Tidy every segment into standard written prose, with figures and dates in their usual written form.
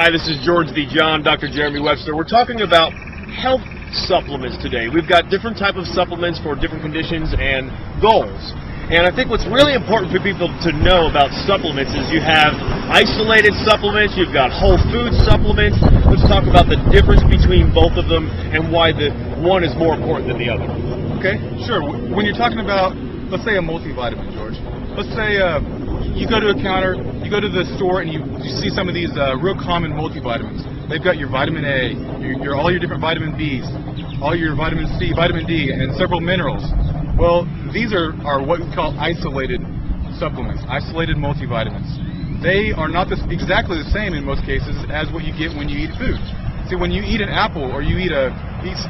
Hi, this is George the John, Dr. Jeremy Webster. We're talking about health supplements today. We've got different type of supplements for different conditions and goals. And I think what's really important for people to know about supplements is you have isolated supplements, you've got whole food supplements. Let's talk about the difference between both of them and why the one is more important than the other. Okay, sure. When you're talking about, let's say, a multivitamin, George. Let's say you go to a counter, you go to the store, and you see some of these real common multivitamins. They've got your vitamin A, all your different vitamin Bs, all your vitamin C, vitamin D, and several minerals. Well, these are what we call isolated supplements, isolated multivitamins. They are not exactly the same in most cases as what you get when you eat food. See, when you eat an apple or you eat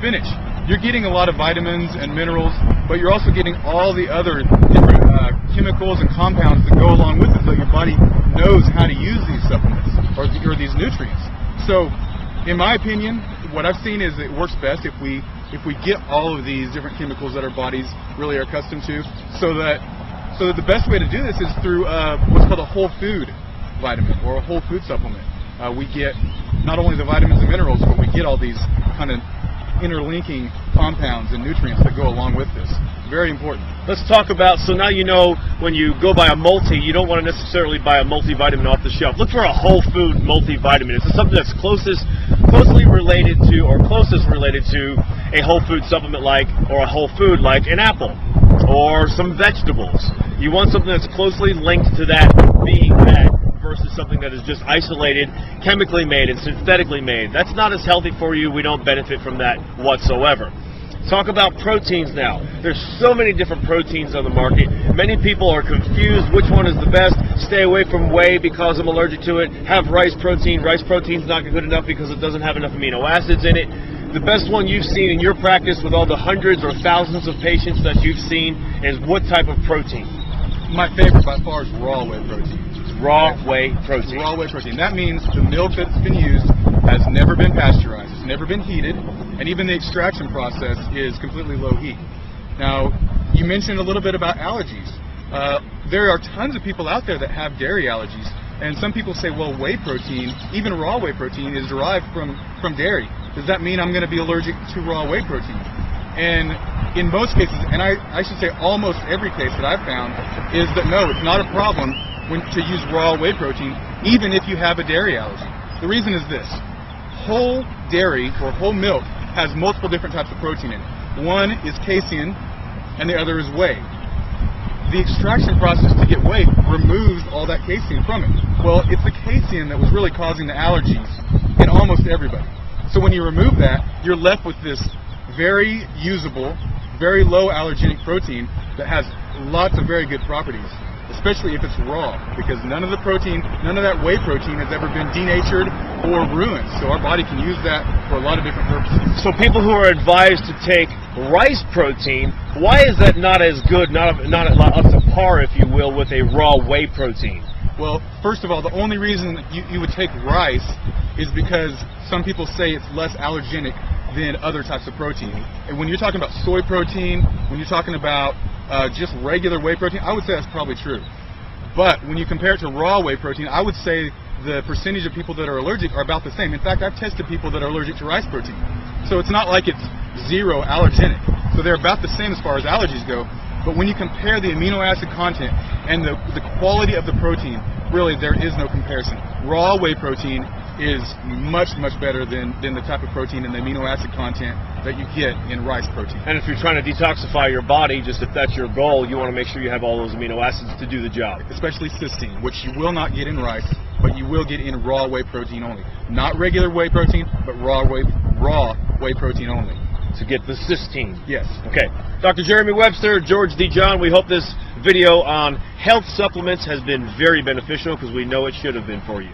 spinach, you're getting a lot of vitamins and minerals, but you're also getting all the other different chemicals and compounds that go along with it, so your body knows how to use these supplements or these nutrients. So, in my opinion, what I've seen is it works best if we get all of these different chemicals that our bodies really are accustomed to, so that the best way to do this is through what's called a whole food vitamin or a whole food supplement. We get not only the vitamins and minerals, but we get all these kind of interlinking compounds and nutrients that go along with this. Very important. Let's talk about, so now you know when you go buy a multi, you don't want to necessarily buy a multivitamin off the shelf. Look for a whole food multivitamin. It's something that's closely related to, or closest related to a whole food supplement like, or a whole food like an apple or some vegetables. You want something that's closely linked to that being that, versus something that is just isolated, chemically made, and synthetically made. That's not as healthy for you. We don't benefit from that whatsoever. Talk about proteins now. There's so many different proteins on the market. Many people are confused which one is the best. Stay away from whey because I'm allergic to it. Have rice protein. Rice protein's not good enough because it doesn't have enough amino acids in it. The best one you've seen in your practice with all the hundreds or thousands of patients that you've seen is what type of protein? My favorite by far is raw whey protein. Raw whey protein. Raw whey protein. That means the milk that's been used has never been pasteurized, it's never been heated, and even the extraction process is completely low heat. Now, you mentioned a little bit about allergies. There are tons of people out there that have dairy allergies, and some people say, well, whey protein, even raw whey protein, is derived from dairy. Does that mean I'm going to be allergic to raw whey protein? And in most cases, and I should say almost every case that I've found, is that no, it's not a problem to use raw whey protein, even if you have a dairy allergy. The reason is this: whole dairy or whole milk has multiple different types of protein in it. One is casein, and the other is whey. The extraction process to get whey removes all that casein from it. Well, it's the casein that was really causing the allergies in almost everybody. So when you remove that, you're left with this very usable, very low allergenic protein that has lots of very good properties, especially if it's raw, because none of that whey protein has ever been denatured or ruined. So our body can use that for a lot of different purposes. So people who are advised to take rice protein, why is that not as good, not up to par, if you will, with a raw whey protein? Well, first of all, the only reason you would take rice is because some people say it's less allergenic than other types of protein. And when you're talking about soy protein, when you're talking about just regular whey protein, I would say that's probably true. But when you compare it to raw whey protein, I would say the percentage of people that are allergic are about the same. In fact, I've tested people that are allergic to rice protein. So it's not like it's zero allergenic. So they're about the same as far as allergies go. But when you compare the amino acid content and the quality of the protein, really there is no comparison. Raw whey protein is much, much better than the type of protein and the amino acid content that you get in rice protein. And if you're trying to detoxify your body, just if that's your goal, you want to make sure you have all those amino acids to do the job. Especially cysteine, which you will not get in rice, but you will get in raw whey protein only. Not regular whey protein, but raw whey protein only. To get the cysteine. Yes. Okay. Dr. Jeremy Webster, George the John, we hope this video on health supplements has been very beneficial, because we know it should have been for you.